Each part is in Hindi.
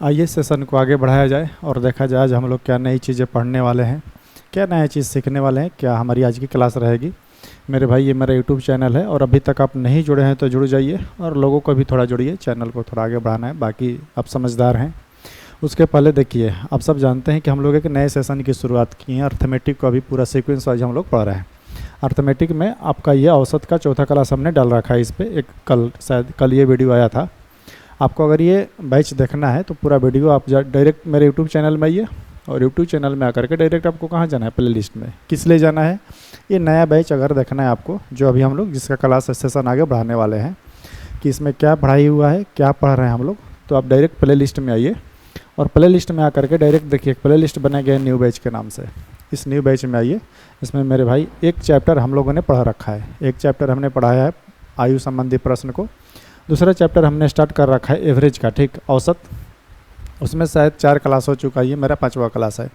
आइए सेशन को आगे बढ़ाया जाए और देखा जाए आज हम लोग क्या नई चीज़ें पढ़ने वाले हैं, क्या नया चीज़ सीखने वाले हैं, क्या हमारी आज की क्लास रहेगी। मेरे भाई ये मेरा यूट्यूब चैनल है और अभी तक आप नहीं जुड़े हैं तो जुड़ जाइए और लोगों को भी थोड़ा जुड़िए, चैनल को थोड़ा आगे बढ़ाना है। बाकी आप समझदार हैं। उसके पहले देखिए, आप सब जानते हैं कि हम लोग एक नए सेशन की शुरुआत की है। अर्थमेटिक को अभी पूरा सीक्वेंस वाइज हम लोग पढ़ रहे हैं। अर्थमेटिक में आपका ये औसत का चौथा क्लास हमने डाल रखा है। इस पर एक कल ये वीडियो आया था। आपको अगर ये बैच देखना है तो पूरा वीडियो आप डायरेक्ट मेरे यूट्यूब चैनल में आइए और यूट्यूब चैनल में आकर के डायरेक्ट आपको कहाँ जाना है, प्ले लिस्ट में। किस लिए जाना है, ये नया बैच अगर देखना है आपको, जो अभी हम लोग जिसका क्लास सेशन आगे बढ़ाने वाले हैं कि इसमें क्या पढ़ाई हुआ है, क्या पढ़ रहे हैं हम लोग, तो आप डायरेक्ट प्ले लिस्ट में आइए और प्ले लिस्ट में आकर के डायरेक्ट देखिए प्ले लिस्ट बना गया है न्यू बैच के नाम से। इस न्यू बैच में आइए। इसमें मेरे भाई एक चैप्टर हम लोगों ने पढ़ा रखा है। एक चैप्टर हमने पढ़ाया है आयु संबंधी प्रश्न को। दूसरा चैप्टर हमने स्टार्ट कर रखा है एवरेज का, ठीक, औसत। उसमें शायद 4 क्लास हो चुका है, ये मेरा 5वां क्लास है।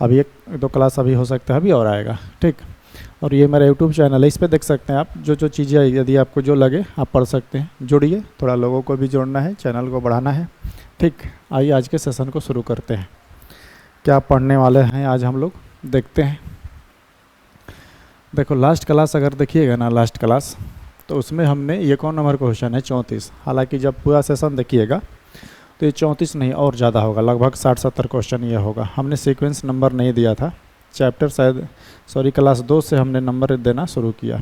अभी एक 2 क्लास अभी हो सकता है, अभी और आएगा, ठीक। और ये मेरा यूट्यूब चैनल है, इस पर देख सकते हैं आप जो चीज़ें, यदि आपको जो लगे आप पढ़ सकते हैं। जुड़िए, थोड़ा लोगों को भी जोड़ना है, चैनल को बढ़ाना है, ठीक। आइए आज के सेशन को शुरू करते हैं। क्या पढ़ने वाले हैं आज हम लोग, देखते हैं। देखो लास्ट क्लास अगर देखिएगा ना, लास्ट क्लास तो उसमें हमने ये कौन नंबर क्वेश्चन है 34। हालांकि जब पूरा सेशन देखिएगा तो ये 34 नहीं और ज़्यादा होगा, लगभग 60-70 क्वेश्चन ये होगा। हमने सीक्वेंस नंबर नहीं दिया था, चैप्टर क्लास 2 से हमने नंबर देना शुरू किया।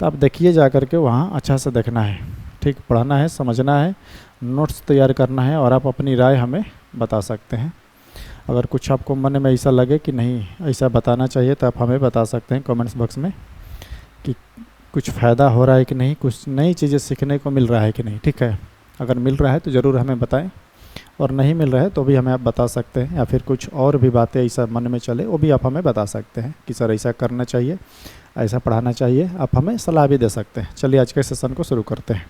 तो आप देखिए जा कर के वहाँ अच्छा से देखना है, ठीक, पढ़ना है, समझना है, नोट्स तैयार करना है और आप अपनी राय हमें बता सकते हैं। अगर कुछ आपको मन में ऐसा लगे कि नहीं ऐसा बताना चाहिए तो आप हमें बता सकते हैं कमेंट्स बॉक्स में कि कुछ फ़ायदा हो रहा है कि नहीं, कुछ नई चीज़ें सीखने को मिल रहा है कि नहीं, ठीक है। अगर मिल रहा है तो ज़रूर हमें बताएं और नहीं मिल रहा है तो भी हमें आप बता सकते हैं, या फिर कुछ और भी बातें ऐसा मन में चले वो भी आप हमें बता सकते हैं कि सर ऐसा करना चाहिए, ऐसा पढ़ाना चाहिए, आप हमें सलाह भी दे सकते हैं। चलिए आज के सेशन को शुरू करते हैं।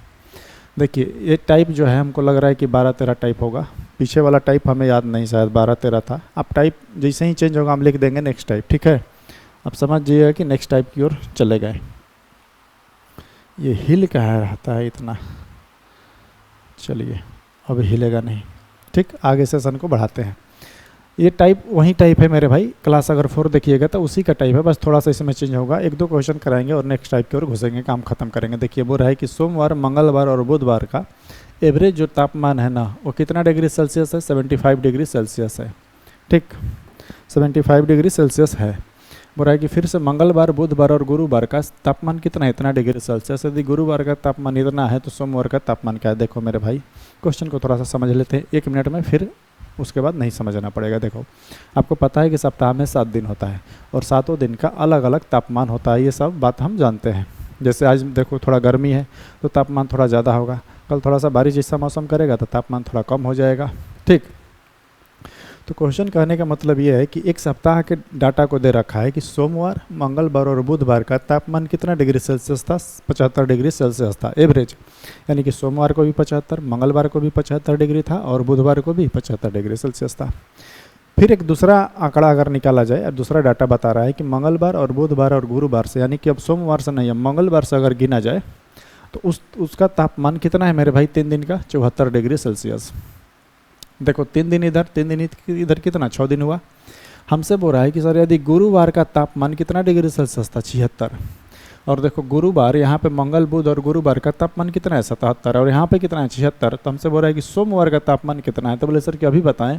देखिए ये टाइप जो है हमको लग रहा है कि 12-13 टाइप होगा। पीछे वाला टाइप हमें याद नहीं, शायद 12-13 था। आप टाइप जैसे ही चेंज होगा हम लिख देंगे नेक्स्ट टाइप, ठीक है। आप समझ जाइएगा कि नेक्स्ट टाइप की ओर चले गए। ये हिल कहाँ रहता है इतना, चलिए अब हिलेगा नहीं, ठीक। आगे सेशन को बढ़ाते हैं। ये टाइप वही टाइप है मेरे भाई, क्लास अगर 4 देखिएगा तो उसी का टाइप है, बस थोड़ा सा इसमें चेंज होगा। 1-2 क्वेश्चन कराएंगे और नेक्स्ट टाइप की ओर घुसेंगे, काम खत्म करेंगे। देखिए वो रहा है कि सोमवार, मंगलवार और बुधवार का एवरेज जो तापमान है ना वो कितना डिग्री सेल्सियस है, 75 डिग्री सेल्सियस है, ठीक, 75 डिग्री सेल्सियस है। बोल रहा है कि फिर से मंगलवार, बुधवार और गुरुवार का तापमान कितना है, इतना डिग्री सेल्सियस। यदि गुरुवार का तापमान इतना है तो सोमवार का तापमान क्या है। देखो मेरे भाई क्वेश्चन को थोड़ा सा समझ लेते हैं 1 मिनट में, फिर उसके बाद नहीं समझना पड़ेगा। देखो आपको पता है कि सप्ताह में 7 दिन होता है और 7 दिन का अलग अलग तापमान होता है, ये सब बात हम जानते हैं। जैसे आज देखो थोड़ा गर्मी है तो तापमान थोड़ा ज़्यादा होगा, कल थोड़ा सा बारिश जैसा मौसम करेगा तो तापमान थोड़ा कम हो जाएगा, ठीक। तो क्वेश्चन कहने का मतलब ये है कि एक सप्ताह के डाटा को दे रखा है कि सोमवार, मंगलवार और बुधवार का तापमान कितना डिग्री सेल्सियस था, 75 डिग्री सेल्सियस था एवरेज। यानी कि सोमवार को भी 75, मंगलवार को भी 75 डिग्री था और बुधवार को भी 75 डिग्री सेल्सियस था। फिर एक दूसरा आंकड़ा अगर निकाला जाए और दूसरा डाटा बता रहा है कि मंगलवार और बुधवार और गुरुवार से, यानी कि अब सोमवार से नहीं, अब मंगलवार से अगर गिना जाए तो उसका तापमान कितना है मेरे भाई 3 दिन का, 74 डिग्री सेल्सियस। देखो 3 दिन इधर, 3 दिन इधर, कितना 6 दिन हुआ। हमसे बोल रहा है कि सर यदि गुरुवार का तापमान कितना डिग्री सेल्सियस था, 76। और देखो गुरुवार, यहाँ पे मंगल, बुध और गुरुवार का तापमान कितना है, 77, और यहाँ पे कितना है, 76। तो हमसे बोल रहा है कि सोमवार का तापमान कितना है। तो बोले सर कि अभी बताएं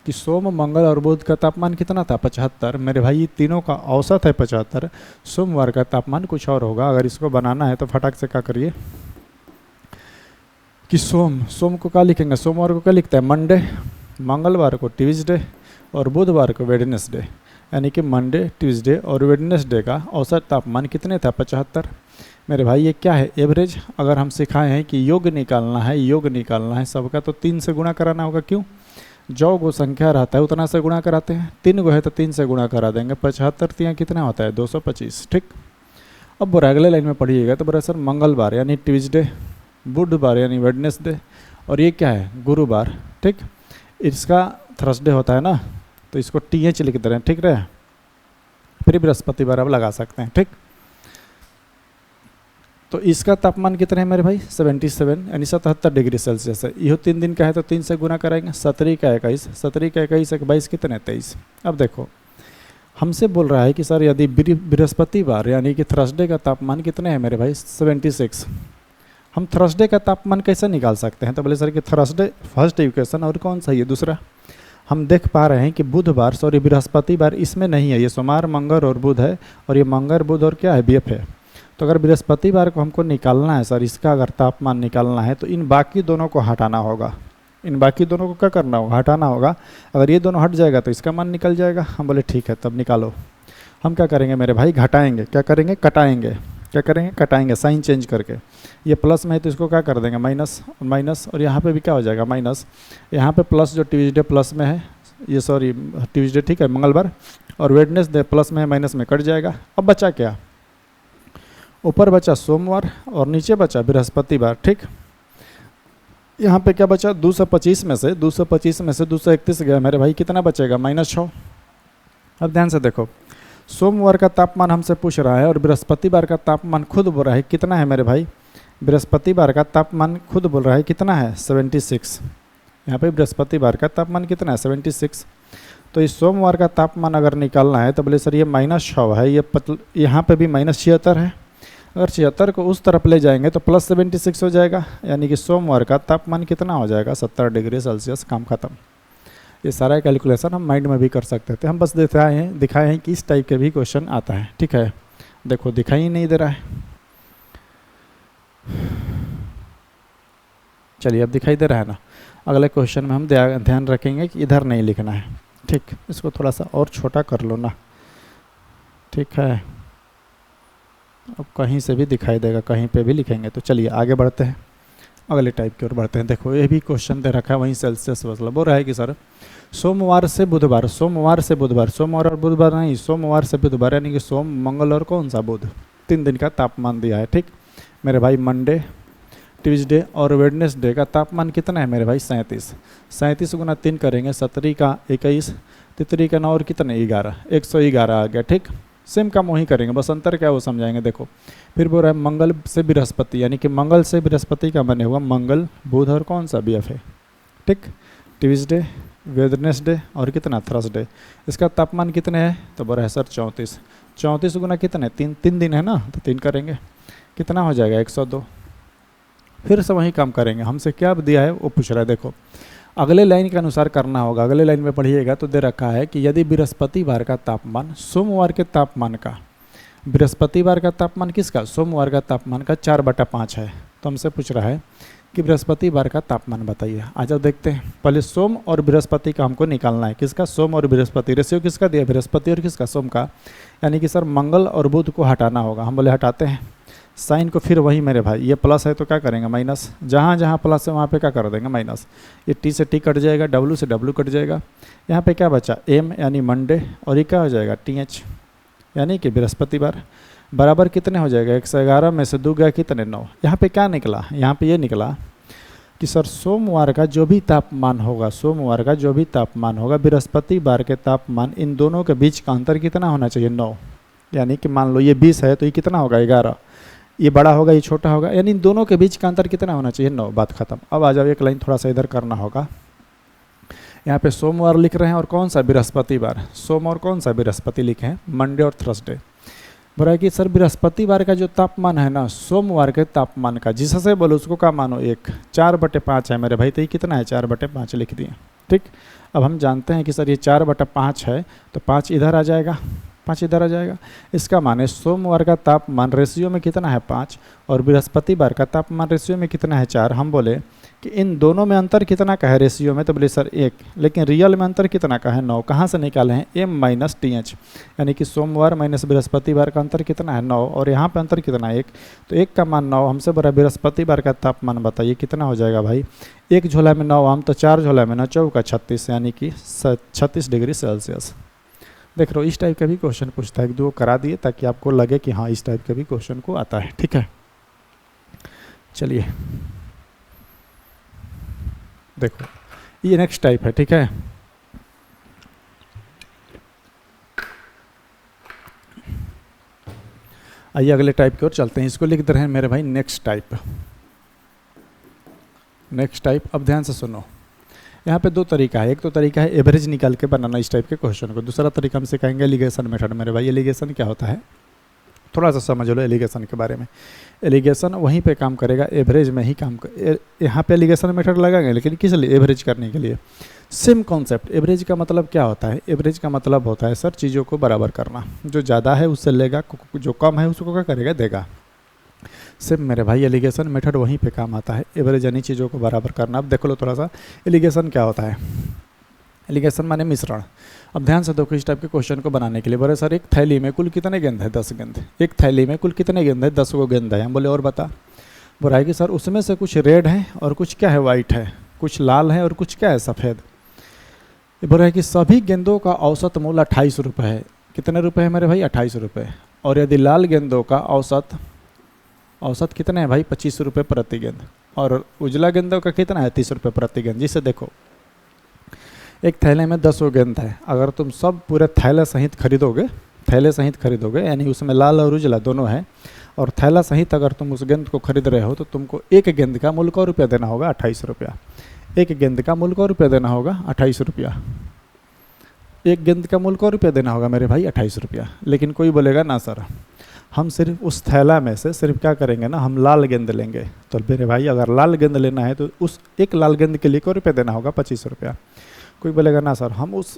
कि सोम, मंगल और बुध का तापमान कितना था, 75। मेरे भाई ये तीनों का औसत है 75। सोमवार का तापमान कुछ और होगा। अगर इसको बनाना है तो फटाक से क्या करिए कि सोम को क्या लिखेंगे, सोमवार को क्या लिखता है, मंडे, मंगलवार को ट्यूसडे और बुधवार को वेडनेसडे। यानी कि मंडे, ट्यूसडे और वेडनेसडे का औसत तापमान कितने था, 75। मेरे भाई ये क्या है, एवरेज। अगर हम सिखाए हैं कि योग निकालना है सबका, तो 3 से गुणा कराना होगा। क्यों, जो गो संख्या रहता है उतना से गुणा कराते हैं। 3 गो है तो 3 से गुणा करा देंगे। 75 तियाँ कितना होता है, 225, ठीक। अब बोरा अगले लाइन में पढ़िएगा तो बोरा सर मंगलवार यानी ट्यूसडे, बुधवार यानी वेडनेसडे और ये क्या है, गुरुवार, ठीक। इसका थर्सडे होता है ना, तो इसको TH लिख दे रहे हैं, ठीक रहे। फिर बृहस्पतिवार अब लगा सकते हैं, ठीक। तो इसका तापमान कितना है मेरे भाई 77 यानी 77 डिग्री सेल्सियस है। यह 3 दिन का है तो 3 से गुना करेंगे, 17 का 21, 17 का 21 एक 22 कितने 23। अब देखो हमसे बोल रहा है कि सर यदि बृहस्पतिवार यानी कि थर्सडे का तापमान कितने है मेरे भाई 76, हम थर्सडे का तापमान कैसे निकाल सकते हैं? तो बोले सर कि थर्सडे फर्स्ट इक्वेशन और कौन सा ये दूसरा। हम देख पा रहे हैं कि बुधवार सॉरी बृहस्पतिवार इसमें नहीं है, ये सोमवार मंगल और बुध है, और ये मंगल बुध और क्या है बीएफ है। तो अगर बृहस्पतिवार को हमको निकालना है सर, इसका अगर तापमान निकालना है तो इन बाकी दोनों को हटाना होगा, इन बाकी दोनों को क्या करना होगा हटाना होगा। अगर ये दोनों हट जाएगा तो इसका मान निकल जाएगा। हम बोले ठीक है तब निकालो। हम क्या करेंगे मेरे भाई घटाएंगे, क्या करेंगे कटाएंगे, क्या करेंगे कटाएंगे साइन चेंज करके। ये प्लस में है तो इसको क्या कर देंगे माइनस माइनस, और यहाँ पे भी क्या हो जाएगा माइनस। यहाँ पे प्लस जो ट्यूसडे प्लस में है, ये सॉरी ट्यूसडे ठीक है मंगलवार, और वेडनेसडे प्लस में है माइनस में कट जाएगा। अब बचा क्या, ऊपर बचा सोमवार और नीचे बचा बृहस्पतिवार। ठीक, यहाँ पे क्या बचा 225 में से 231 गया मेरे भाई, कितना बचेगा -6। अब ध्यान से देखो सोमवार का तापमान हमसे पूछ रहा है और बृहस्पतिवार का तापमान खुद बोल रहा है कितना है मेरे भाई, बृहस्पतिवार का तापमान खुद बोल रहा है कितना है 76। यहाँ पे बृहस्पतिवार का तापमान कितना है 76। तो इस सोमवार का तापमान अगर निकालना है तो बोले सर ये -6 है, ये यहाँ पे भी -76 है। अगर 76 को उस तरफ ले जाएंगे तो +76 हो जाएगा, यानी कि सोमवार का तापमान कितना हो जाएगा 70 डिग्री सेल्सियस। काम खत्म। ये सारा कैलकुलेशन हम माइंड में भी कर सकते थे, हम बस दिखाए हैं कि इस टाइप के भी क्वेश्चन आता है। ठीक है, देखो दिखाई ही नहीं दे रहा है, चलिए अब दिखाई दे रहा है ना। अगले क्वेश्चन में हम ध्यान रखेंगे कि इधर नहीं लिखना है। ठीक, इसको थोड़ा सा और छोटा कर लो ना। ठीक है, अब कहीं से भी दिखाई देगा, कहीं पे भी लिखेंगे। तो चलिए आगे बढ़ते हैं, अगले टाइप की ओर बढ़ते हैं। देखो ये भी क्वेश्चन दे रखा है वहीं सेल्सियस मतलब बोल रहा है कि सर सोमवार से बुधवार, सोमवार और बुधवार नहीं, सोमवार से बुधवार यानी कि सोम मंगल और कौन सा बुध, 3 दिन का तापमान दिया है। ठीक मेरे भाई, मंडे ट्यूसडे और वेडनेसडे का तापमान कितना है मेरे भाई 37। 37 गुना 3 करेंगे, 17 का 21, 33 का 9 और कितने 11, 111 आ गया। ठीक, सेम काम वही करेंगे, बस अंतर क्या है वो समझाएंगे। देखो फिर बोल रहा है मंगल से बृहस्पति, यानी कि मंगल से बृहस्पति का बने हुआ मंगल बुध और कौन सा बीएफ है। ठीक, ट्यूसडे वेडनेसडे और कितना थर्सडे, इसका तापमान कितने है तो बोल रहा है सर 34। 34 गुना कितने 3 दिन है ना, तो 3 करेंगे कितना हो जाएगा 102। फिर से वही काम करेंगे, हमसे क्या दिया है वो पूछ रहा है। देखो अगले लाइन के अनुसार करना होगा, अगले लाइन में पढ़िएगा तो दे रखा है कि यदि बृहस्पतिवार का तापमान सोमवार के तापमान का, बृहस्पतिवार का तापमान किसका सोमवार का तापमान का 4/5 है, तो हमसे पूछ रहा है कि बृहस्पतिवार का तापमान बताइए। आ जाओ देखते हैं, पहले सोम और बृहस्पति का हमको निकालना है, किसका सोम और बृहस्पति, रेशियो किसका दिया बृहस्पति और किसका सोम का, यानी कि सर मंगल और बुध को हटाना होगा। हम बोले हटाते हैं, साइन को फिर वही मेरे भाई, ये प्लस है तो क्या करेंगे माइनस, जहाँ जहाँ प्लस है वहाँ पे क्या कर देंगे माइनस। ये टी से टी कट जाएगा, डब्ल्यू से डब्ल्यू कट जाएगा, यहाँ पे क्या बचा एम यानी मंडे, और ये क्या हो जाएगा TH यानी कि बृहस्पतिवार, बराबर कितने हो जाएगा 111 में से 2 गया कितने 9। यहाँ पे क्या निकला, यहाँ पे ये निकला कि सर सोमवार का जो भी तापमान होगा, सोमवार का जो भी तापमान होगा बृहस्पतिवार के तापमान, इन दोनों के बीच का अंतर कितना होना चाहिए 9, यानी कि मान लो ये 20 है तो ये कितना होगा 11, ये बड़ा होगा ये छोटा होगा, यानी इन दोनों के बीच का अंतर कितना होना चाहिए 9। बात खत्म। अब आ जाओ एक लाइन थोड़ा सा इधर करना होगा, यहाँ पे सोमवार लिख रहे हैं और कौन सा बृहस्पतिवार, सोम और कौन सा बृहस्पति लिखे हैं मंडे और थर्सडे। बोल रहा है कि सर बृहस्पतिवार का जो तापमान है ना सोमवार के तापमान का, जिससे बोलो उसको क्या मानो 1, 4/5 है मेरे भाई, तो ये कितना है 4/5 लिख दिए। ठीक, अब हम जानते हैं कि सर ये 4/5 है तो 5 इधर आ जाएगा, 5 इधर आ जाएगा। इसका माने सोमवार का तापमान रेशियो में कितना है 5 और बृहस्पतिवार का तापमान रेशियो में कितना है 4। हम बोले कि इन दोनों में अंतर कितना का है रेशियो में, तो बोले सर 1, लेकिन रियल में अंतर कितना का है 9। कहाँ से निकाले हैं M - TH, यानी कि सोमवार माइनस बृहस्पतिवार का अंतर कितना है 9, और यहाँ पे अंतर कितना है 1, तो 1 का मान 9। हमसे बोला बृहस्पतिवार का तापमान बताइए कितना हो जाएगा भाई, 1 झोला में 9 आम तो 4 झोला में 9 चौका 36, यानी कि 36 डिग्री सेल्सियस। देख रहे हो इस टाइप का भी क्वेश्चन पूछता है, 1-2 करा दिए ताकि आपको लगे कि हाँ इस टाइप का भी क्वेश्चन को आता है। ठीक है, चलिए देखो ये नेक्स्ट टाइप है। ठीक है, आइए अगले टाइप की ओर चलते हैं। इसको लिख दे रहे हैं मेरे भाई नेक्स्ट टाइप। नेक्स्ट टाइप, अब ध्यान से सुनो। यहाँ पे दो तरीका है। एक तो तरीका है एवरेज निकाल के बनाना इस टाइप के क्वेश्चन को। दूसरा तरीका हम सिखाएंगे एलिगेशन मेथड। मेरे भाई एलिगेशन क्या होता है थोड़ा सा समझ लो एलिगेशन के बारे में। एलिगेशन वहीं पे काम करेगा, एवरेज में ही काम कर। यहाँ पे एलिगेशन मेथड लगाएंगे लेकिन किस लिए? एवरेज करने के लिए। Same concept. एवरेज का मतलब क्या होता है? एवरेज का मतलब होता है सर चीज़ों को बराबर करना। जो ज़्यादा है उससे लेगा, जो कम है उसको क्या करेगा? देगा। सेम मेरे भाई एलिगेशन मेथड वहीं पे काम आता है, एवरेज यानी चीज़ों को बराबर करना। अब देखो लो थोड़ा सा एलिगेशन क्या होता है। एलिगेशन माने मिश्रण। अब ध्यान से देखो इस टाइप के क्वेश्चन को बनाने के लिए। बोले सर एक थैली में कुल कितने गेंद है? 10 गेंद। एक थैली में कुल कितने गेंद है? 10 गो गेंद है। हम बोले और बता। बोला है कि सर उसमें से कुछ रेड है और कुछ क्या है? वाइट है, कुछ लाल है और कुछ क्या है? सफ़ेद। बोल रहा है कि सभी गेंदों का औसत मूल्य 28 रुपये है। कितने रुपये है मेरे भाई? 28 रुपये। और यदि लाल गेंदों का औसत कितने हैं भाई? 25 रुपये प्रति गेंद। और उजला गेंदों का कितना है? 30 रुपये प्रति गेंद। जिसे देखो एक थैले में 10 गेंद है। अगर तुम सब पूरे थैले सहित खरीदोगे यानी उसमें लाल और उजला दोनों है, और थैला सहित अगर तुम उस गेंद को खरीद रहे हो तो तुमको एक गेंद का मूल्य को रुपया देना होगा? 28 रुपया। एक गेंद का मूल्य को रुपया देना होगा? 28 रुपया। एक गेंद का मूल्य को रुपया देना होगा मेरे भाई? 28 रुपया। लेकिन कोई बोलेगा ना सर हम सिर्फ उस थैला में से सिर्फ क्या करेंगे ना, हम लाल गेंद लेंगे। तो मेरे भाई अगर लाल गेंद लेना है तो उस एक लाल गेंद के लिए को रुपया देना होगा? 25 रुपया। कोई बोलेगा ना सर हम उस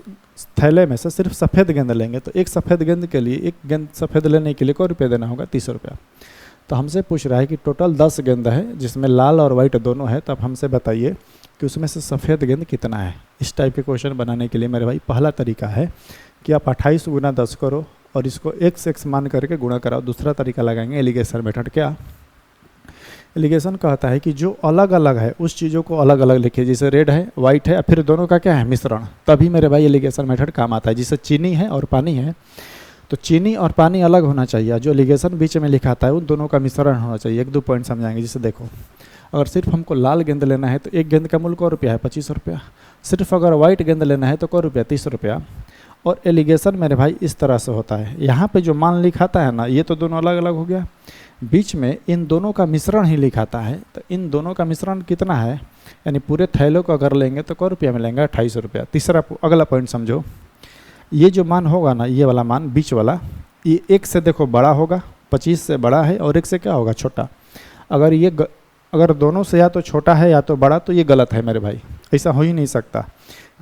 थैले में से सिर्फ सफ़ेद गेंद लेंगे, तो एक सफ़ेद गेंद के लिए, एक गेंद सफ़ेद लेने के लिए को रुपया देना होगा? 30 रुपया। तो हमसे पूछ रहा है कि टोटल 10 गेंद है जिसमें लाल और वाइट दोनों है, तो अब हमसे बताइए कि उसमें से सफ़ेद गेंद कितना है। इस टाइप के क्वेश्चन बनाने के लिए मेरे भाई पहला तरीका है कि आप 28 गुना 10 करो और इसको x मान करके गुणा कराओ। दूसरा तरीका लगाएंगे एलिगेशन मेथड। क्या एलिगेशन कहता है कि जो अलग अलग है उस चीज़ों को अलग अलग लिखिए। जैसे रेड है, वाइट है, फिर दोनों का क्या है? मिश्रण। तभी मेरे भाई एलिगेशन मेथड काम आता है। जैसे चीनी है और पानी है तो चीनी और पानी अलग होना चाहिए, जो एलिगेशन बीच में लिखाता है उन दोनों का मिश्रण होना चाहिए। 1-2 पॉइंट समझाएंगे। जैसे देखो अगर सिर्फ हमको लाल गेंद लेना है तो एक गेंद का मूल्य को रुपया है? 25 रुपया। सिर्फ अगर वाइट गेंद लेना है तो को रुपया? 30 रुपया। और एलिगेशन मेरे भाई इस तरह से होता है। यहाँ पे जो मान लिखाता है ना, ये तो दोनों अलग अलग हो गया, बीच में इन दोनों का मिश्रण ही लिखाता है। तो इन दोनों का मिश्रण कितना है, यानी पूरे थैलों को अगर लेंगे तो को रुपया मिलेंगे? 28 रुपया। तीसरा अगला पॉइंट समझो। ये जो मान होगा ना, ये वाला मान बीच वाला, ये एक से देखो बड़ा होगा, 25 से बड़ा है, और एक से क्या होगा? छोटा। अगर दोनों से या तो छोटा है या तो बड़ा, तो ये गलत है मेरे भाई। ऐसा हो ही नहीं सकता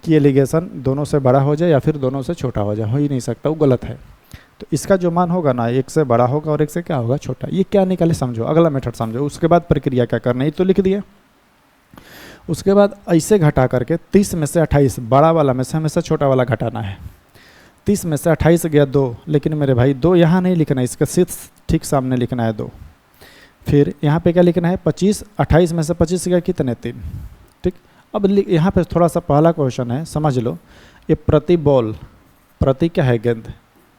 कि एलिगेशन दोनों से बड़ा हो जाए या फिर दोनों से छोटा हो जाए, हो ही नहीं सकता, वो गलत है। तो इसका जो मान होगा ना, एक से बड़ा होगा और एक से क्या होगा? छोटा। ये क्या निकाले समझो, अगला मेथड समझो। उसके बाद प्रक्रिया क्या करना है ये तो लिख दिया। उसके बाद ऐसे घटा करके 30 में से 28, बड़ा वाला में से हमेशा छोटा वाला घटाना है। 30 में से 28 गया 2, लेकिन मेरे भाई 2 यहाँ नहीं लिखना है, इसका सिर्फ ठीक सामने लिखना है 2। फिर यहाँ पे क्या लिखना है? 25। 28 में से 25 गया कितने? 3। ठीक। अब यहाँ पे थोड़ा सा पहला क्वेश्चन है, समझ लो। ये प्रति बॉल, प्रति क्या है? गेंद।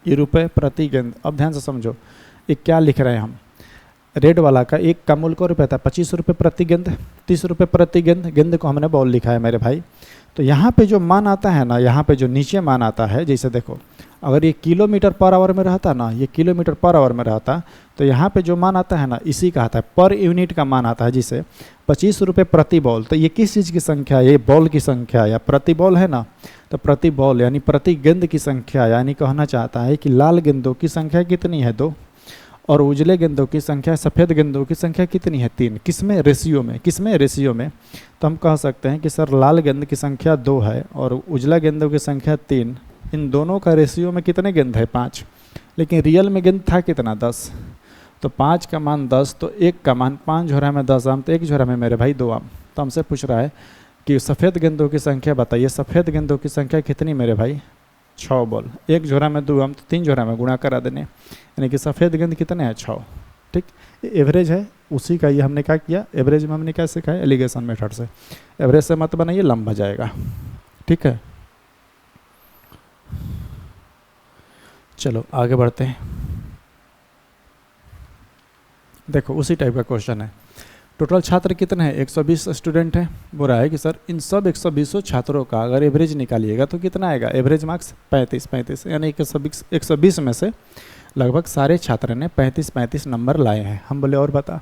ये रुपये प्रति गेंद। अब ध्यान से समझो ये क्या लिख रहे हैं हम। रेड वाला का एक का मूल्य को रुपये था? 25 रुपये प्रति गेंद। 30 रुपये प्रति गेंद। गेंद को हमने बॉल लिखा है मेरे भाई। तो यहाँ पे जो मान आता है ना, यहाँ पे जो नीचे मान आता है, जैसे देखो अगर ये किलोमीटर पर आवर में रहता ना, ये किलोमीटर पर आवर में रहता, तो यहाँ पे जो मान आता है ना, इसी का आता है, पर यूनिट का मान आता है। जिसे 25 रुपये प्रति बॉल। तो ये किस चीज़ की संख्या है? ये बॉल की संख्या या प्रति बॉल है ना, तो प्रति बॉल यानी प्रति गेंद की संख्या, यानी कहना चाहता है कि लाल गेंदों की संख्या कितनी है? 2। और उजले गेंदों की संख्या, सफ़ेद गेंदों की संख्या कितनी है? 3। किसमें? रेशियो में। किसमें? रेशियो में। तो हम कह सकते हैं कि सर लाल गेंद की संख्या 2 है और उजला गेंदों की संख्या 3। इन दोनों का रेशियो में कितने गेंद है? 5। लेकिन रियल में गेंद था कितना? 10। तो 5 का मान 10, तो 1 का मान 5 झोरा में 10 आम, तो 1 झोरा में मेरे भाई 2 आम। तो हमसे पूछ रहा है कि सफ़ेद गेंदों की संख्या बताइए। सफ़ेद गेंदों की संख्या कितनी मेरे भाई? 6 बॉल। 1 झोरा में 2 आम, तो 3 झोरा में गुणा करा देने, यानी कि सफ़ेद गेंद कितने हैं? 6। ठीक। एवरेज है उसी का, ये हमने क्या किया? एवरेज में हमने क्या सिखाया? एलिगेशन मेथड से। एवरेज से मत बनाइए, लंबा जाएगा। ठीक है, चलो आगे बढ़ते हैं। देखो उसी टाइप का क्वेश्चन है। टोटल छात्र कितने हैं? 120 स्टूडेंट हैं। बोल रहा है कि सर इन सब 120 छात्रों का अगर एवरेज निकालिएगा तो कितना आएगा? एवरेज मार्क्स 35, यानी 120 में से लगभग सारे छात्र ने 35-35 नंबर लाए हैं। हम बोले और बता,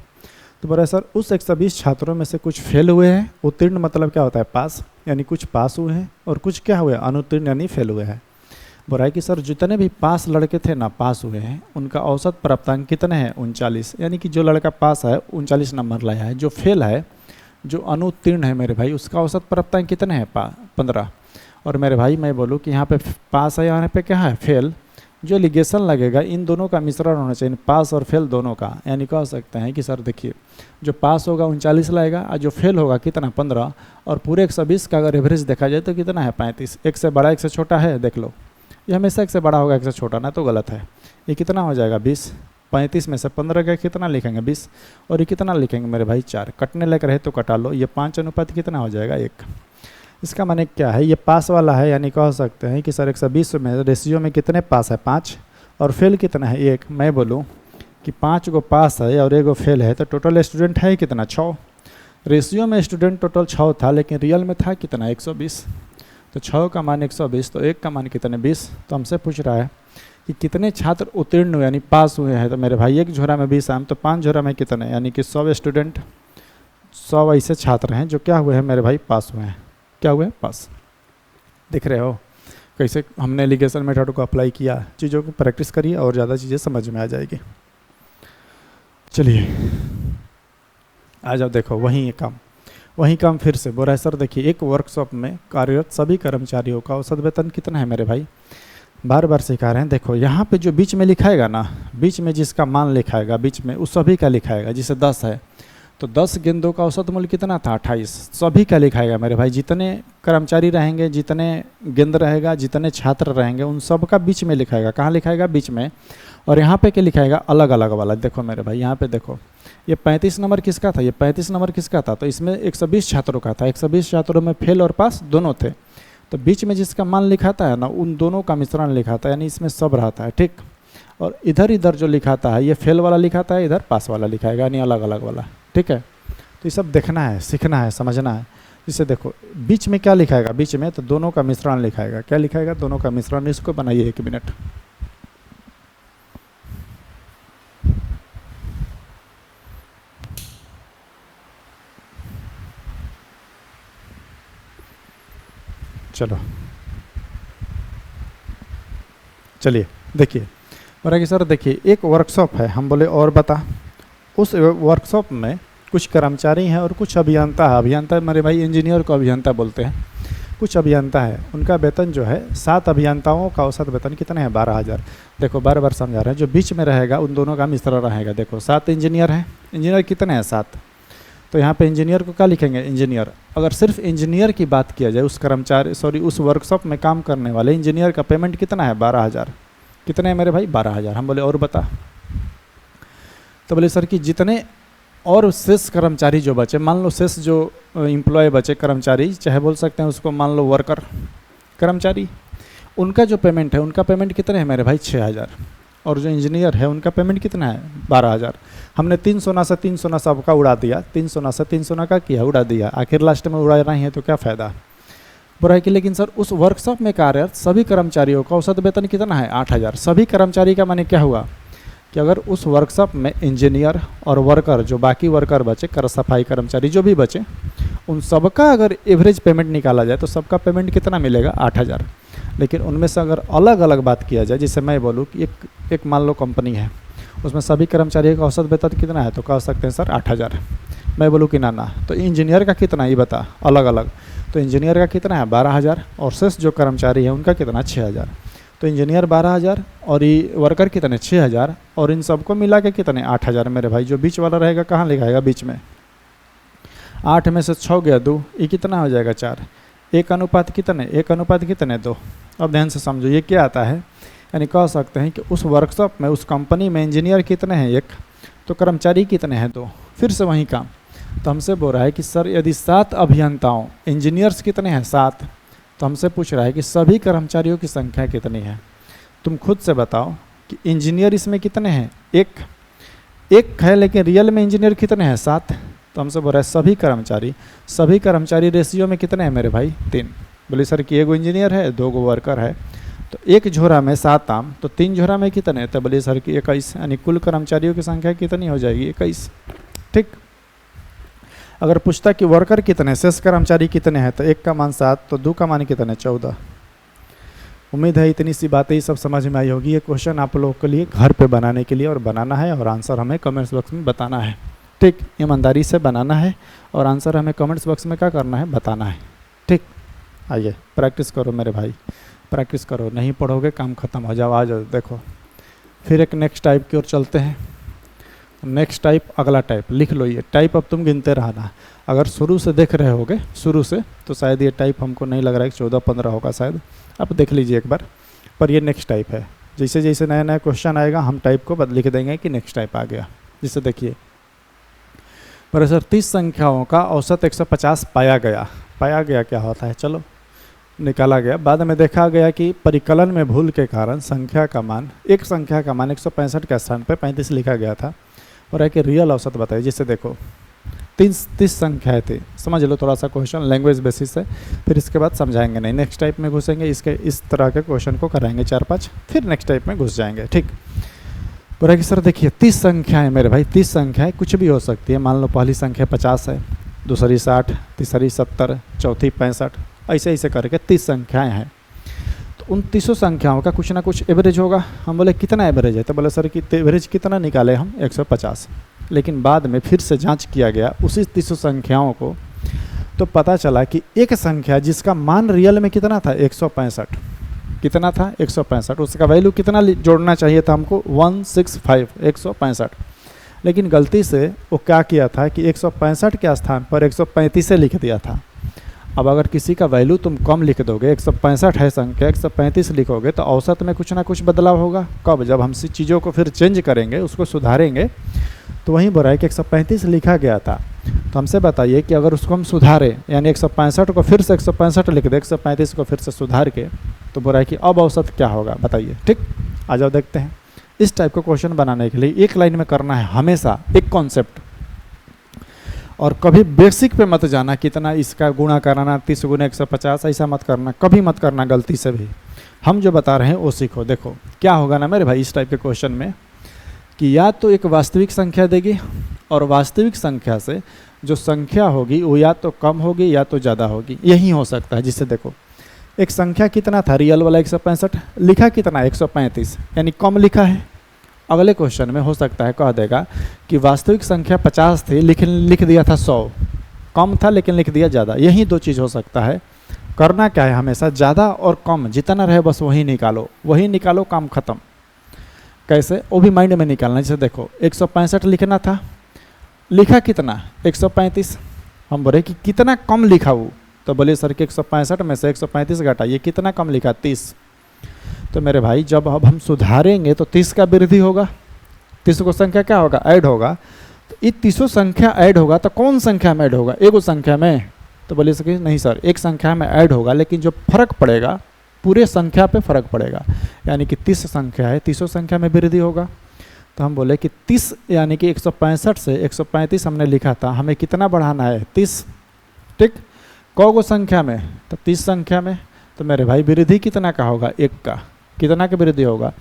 तो बोला सर उस 120 छात्रों में से कुछ फेल हुए हैं, उत्तीर्ण मतलब क्या होता है पास, यानी कुछ पास हुए हैं, और कुछ क्या हुए अनुत्तीर्ण यानी फेल हुए हैं। बोल रहा है कि सर जितने भी पास लड़के थे ना पास हुए हैं उनका औसत प्राप्तांक कितने हैं 39, यानी कि जो लड़का पास है 39 नंबर लाया है, जो फेल है जो अनुत्तीर्ण है मेरे भाई उसका औसत प्राप्तांक कितने हैं 15। और मेरे भाई मैं बोलूँ कि यहाँ पे पास है, यहाँ पे क्या है फेल, जो एलिगेशन लगेगा इन दोनों का मिश्रण होना चाहिए, पास और फेल दोनों का। यानी कह सकते हैं कि सर देखिए जो पास होगा 39 लाएगा और जो फेल होगा कितना 15, और पूरे 120 का अगर एवरेज देखा जाए तो कितना है 35। एक से बड़ा एक से छोटा है, देख लो ये हमेशा एक से बड़ा होगा एक से छोटा, ना तो गलत है। ये कितना हो जाएगा 20, 35 में से 15 का कितना लिखेंगे 20, और ये कितना लिखेंगे मेरे भाई 4, कटने लग रहे तो कटा लो। ये 5 अनुपात कितना हो जाएगा 1। इसका माने क्या है, ये पास वाला है, यानी कह सकते हैं कि सर 120 में रेशियो में कितने पास है 5, और फेल कितना है 1। मैं बोलूँ कि 5 को पास है और 1 फेल है, तो टोटल स्टूडेंट है कितना 6। रेशियो में स्टूडेंट टोटल 6 था, लेकिन रियल में था कितना 120। तो 6 का मान 120, तो 1 का मान कितने 20। तो हमसे पूछ रहा है कि कितने छात्र उत्तीर्ण हुए यानी पास हुए हैं, तो मेरे भाई एक झोरा में 20 आम, तो 5 झोरा में कितने, यानी कि 100 स्टूडेंट, 100 ऐसे छात्र हैं जो क्या हुए हैं मेरे भाई पास हुए हैं। क्या हुए पास, दिख रहे हो कैसे हमने एलिगेशन मेथड को अप्लाई किया। चीज़ों को प्रैक्टिस करिए और ज़्यादा चीज़ें समझ में आ जाएगी। चलिए आ जाओ, देखो वही काम फिर से बोल रहा है सर देखिए एक वर्कशॉप में कार्यरत सभी कर्मचारियों का औसत वेतन कितना है मेरे भाई, बार बार सिखा रहे हैं। देखो यहाँ पे जो बीच में लिखाएगा ना, बीच में जिसका मान लिखाएगा बीच में उस सभी का लिखाएगा। जिसे 10 है तो 10 गेंदों का औसत मूल्य कितना था 28, सभी का लिखाएगा मेरे भाई। जितने कर्मचारी रहेंगे, जितने गेंद रहेगा, जितने छात्र रहेंगे उन सब का बीच में लिखाएगा। कहाँ लिखाएगा बीच में, और यहाँ पे क्या लिखाएगा अलग अलग वाला। देखो मेरे भाई यहाँ पे देखो ये 35 नंबर किसका था, ये 35 नंबर किसका था, तो इसमें 120 छात्रों का था। 120 छात्रों में फेल और पास दोनों थे, तो बीच में जिसका मान लिखाता है ना उन दोनों का मिश्रण लिखाता है, यानी इसमें सब रहता है ठीक। और इधर जो लिखाता है ये फेल वाला लिखाता है, इधर पास वाला लिखाएगा, यानी अलग अलग वाला ठीक है। तो ये सब देखना है, सीखना है, समझना है। जिसे देखो बीच में क्या लिखाएगा, बीच में तो दोनों का मिश्रण लिखाएगा। क्या लिखाएगा, दोनों का मिश्रण। इसको बनाइए 1 मिनट। चलो चलिए देखिए, बोला कि सर देखिए एक वर्कशॉप है। हम बोले और बता, उस वर्कशॉप में कुछ कर्मचारी हैं और कुछ अभियंता है। अभियंता मेरे भाई इंजीनियर को अभियंता बोलते हैं। कुछ अभियंता है, उनका वेतन जो है 7 अभियंताओं का औसत वेतन कितने हैं 12,000। देखो बार बार समझा रहे हैं, जो बीच में रहेगा उन दोनों का मिश्रण रहेगा। देखो 7 इंजीनियर हैं, इंजीनियर कितने हैं 7, तो यहाँ पे इंजीनियर को क्या लिखेंगे इंजीनियर। अगर सिर्फ इंजीनियर की बात किया जाए, उस वर्कशॉप में काम करने वाले इंजीनियर का पेमेंट कितना है 12,000। कितने हैं मेरे भाई 12,000। हम बोले और बता, तो बोले सर कि जितने और शेष कर्मचारी जो बचे, मान लो शेष जो एम्प्लॉय बचे कर्मचारी, चाहे बोल सकते हैं उसको मान लो वर्कर कर्मचारी, उनका जो पेमेंट है उनका पेमेंट कितने है मेरे भाई 6,000। और जो इंजीनियर है उनका पेमेंट कितना है 12,000। हमने 3 सोना से 3 सोना सबका उड़ा दिया, 3 सोना से 3 सोना का किया उड़ा दिया, आखिर लास्ट में उड़ा रहे हैं तो क्या फ़ायदा। बोला है कि लेकिन सर उस वर्कशॉप में कार्यरत सभी कर्मचारियों का औसत वेतन कितना है 8,000। सभी कर्मचारी का माने क्या हुआ कि अगर उस वर्कशॉप में इंजीनियर और वर्कर, जो बाकी वर्कर बचे, सफाई कर्मचारी जो भी बचे, उन सबका अगर एवरेज पेमेंट निकाला जाए तो सबका पेमेंट कितना मिलेगा 8,000। लेकिन उनमें से अगर अलग अलग बात किया जाए, जैसे मैं बोलूँ कि एक मान लो कंपनी है, उसमें सभी कर्मचारियों का औसत वेतन कितना है, तो कह सकते हैं सर 8,000। मैं बोलूँ कि ना तो इंजीनियर का कितना ये बता अलग अलग, तो इंजीनियर का कितना है 12,000, और शेष जो कर्मचारी है उनका कितना 6,000। तो इंजीनियर 12,000 और ये वर्कर कितने 6,000, और इन सबको मिला के कितने 8,000 मेरे भाई। जो बीच वाला रहेगा कहाँ लिखाएगा बीच में, 8 में से 6 गया 2, ये कितना हो जाएगा 4। 1 अनुपात कितने 2। अब ध्यान से समझो ये क्या आता है, यानी कह सकते हैं कि उस वर्कशॉप में उस कंपनी में इंजीनियर कितने हैं 1, तो कर्मचारी कितने हैं 2। फिर से वही काम, तो हमसे बोल रहा है कि सर यदि 7 अभियंताओं, इंजीनियर्स कितने हैं 7, तो हमसे पूछ रहा है कि सभी कर्मचारियों की संख्या कितनी है। तुम खुद से बताओ कि इंजीनियर इसमें कितने हैं, एक है, लेकिन रियल में इंजीनियर कितने हैं 7। तो हमसे बोल रहा है सभी कर्मचारी रेशियो में कितने हैं मेरे भाई 3। बोले सर कि 1 इंजीनियर है 2 वर्कर है, तो एक झोरा में 7 आम, तो 3 झोरा में कितने? तो बोलिए सर कि 21, यानी कुल कर्मचारियों की संख्या कितनी हो जाएगी? 21। ठीक। अगर पूछता कि वर्कर कितने, शेष कर्मचारी कितने हैं, तो 1 का मान 7, तो 2 का मान कितने? 14। उम्मीद है इतनी सी बातें ही सब समझ में आई होगी। ये क्वेश्चन आप लोगों के लिए घर पे बनाने के लिए और बनाना है, और आंसर हमें कमेंट्स बॉक्स में बताना है। ठीक, ईमानदारी से बनाना है और आंसर हमें कमेंट्स बॉक्स में क्या करना है? बताना है। ठीक, आइए प्रैक्टिस करो मेरे भाई, प्रैक्टिस करो, नहीं पढ़ोगे काम खत्म हो जाओ। आ जाओ, देखो फिर एक नेक्स्ट टाइप की ओर चलते हैं। नेक्स्ट टाइप, अगला टाइप लिख लो। ये टाइप अब तुम गिनते रहना। अगर शुरू से देख रहे होगे शुरू से, तो शायद ये टाइप हमको नहीं लग रहा है कि 14-15 होगा शायद, आप देख लीजिए एक बार। पर ये नेक्स्ट टाइप है। जैसे जैसे नया नया क्वेश्चन आएगा हम टाइप को लिख देंगे कि नेक्स्ट टाइप आ गया। जिससे देखिए पर सर 30 संख्याओं का औसत 150 पाया गया। पाया गया क्या होता है? चलो निकाला गया। बाद में देखा गया कि परिकलन में भूल के कारण संख्या का मान, एक संख्या का मान 165 के स्थान पर 35 लिखा गया था, और है कि रियल औसत बताइए। जिससे देखो 30 संख्याएँ थी, समझ लो थोड़ा सा क्वेश्चन लैंग्वेज बेसिस है, फिर इसके बाद समझाएंगे नहीं, नेक्स्ट टाइप में घुसेंगे। इसके इस तरह के क्वेश्चन को कराएंगे 4-5, फिर नेक्स्ट टाइप में घुस जाएंगे। ठीक, बोला कि सर देखिए 30 संख्याएँ मेरे भाई, 30 संख्याएँ कुछ भी हो सकती है। मान लो पहली संख्या 50 है, दूसरी 60, तीसरी 70, चौथी 65, ऐसे ऐसे करके 30 संख्याएँ हैं। तो उन 30 संख्याओं का कुछ ना कुछ एवरेज होगा। हम बोले कितना एवरेज है? तो बोले सर कि एवरेज कितना निकाले हम? 150। लेकिन बाद में फिर से जांच किया गया उसी 30 संख्याओं को, तो पता चला कि एक संख्या जिसका मान रियल में कितना था? 165। कितना था? 165। उसका वैल्यू कितना जोड़ना चाहिए था हमको? 165, 165। लेकिन गलती से वो क्या किया था कि 165 के स्थान पर 135 से लिख दिया था। अब अगर किसी का वैल्यू तुम कम लिख दोगे, 165 है संख्या, 135 लिखोगे, तो औसत में कुछ ना कुछ बदलाव होगा। कब? जब हम चीज़ों को फिर चेंज करेंगे, उसको सुधारेंगे। तो वहीं बोला है कि 135 लिखा गया था, तो हमसे बताइए कि अगर उसको हम सुधारें, यानी 165 को फिर से 165 लिख दे, 135 को फिर से सुधार के, तो बोला है कि अब औसत क्या होगा बताइए। ठीक, आ जाओ देखते हैं। इस टाइप का क्वेश्चन बनाने के लिए एक लाइन में करना है हमेशा एक कॉन्सेप्ट, और कभी बेसिक पे मत जाना कितना इसका गुणा कराना, 30 गुना 150, ऐसा मत करना, कभी मत करना गलती से भी। हम जो बता रहे हैं वो सीखो। देखो क्या होगा ना मेरे भाई इस टाइप के क्वेश्चन में, कि या तो एक वास्तविक संख्या देगी, और वास्तविक संख्या से जो संख्या होगी वो या तो कम होगी या तो ज़्यादा होगी, यही हो सकता है। जिससे देखो एक संख्या कितना था रियल वाला 165, लिखा कितना? 135, यानी कम लिखा है। अगले क्वेश्चन में हो सकता है कह देगा कि वास्तविक संख्या 50 थी, लिख दिया था 100, कम था लेकिन लिख दिया ज़्यादा। यही दो चीज़ हो सकता है। करना क्या है? हमेशा ज़्यादा और कम जितना रहे बस वही निकालो, वही निकालो, काम खत्म। कैसे? वो भी माइंड में निकालना। जैसे देखो 165 लिखना था, लिखा कितना? 135। हम बोले कि कितना कम लिखा वो, तो बोले सर कि 165 में से 135 घटाइए, कितना कम लिखा? 30। तो मेरे भाई जब अब हम सुधारेंगे तो 30 का वृद्धि होगा, 30 को संख्या क्या होगा? ऐड होगा। तो ये 30 संख्या ऐड होगा तो कौन संख्या में ऐड होगा? एक संख्या में। तो बोले सर नहीं सर, एक संख्या में ऐड होगा, लेकिन जो फर्क पड़ेगा पूरे संख्या पे फर्क पड़ेगा। यानी कि 30 संख्या है, 30 संख्या में वृद्धि होगा। तो हम बोले कि 30 यानी कि 165 से 135 हमने लिखा था, हमें कितना बढ़ाना है? 30। ठीक, कौगो संख्या में? तो 30 संख्या में। तो मेरे भाई वृद्धि कितना का होगा? 1 का। कितना का वृद्धि होगा?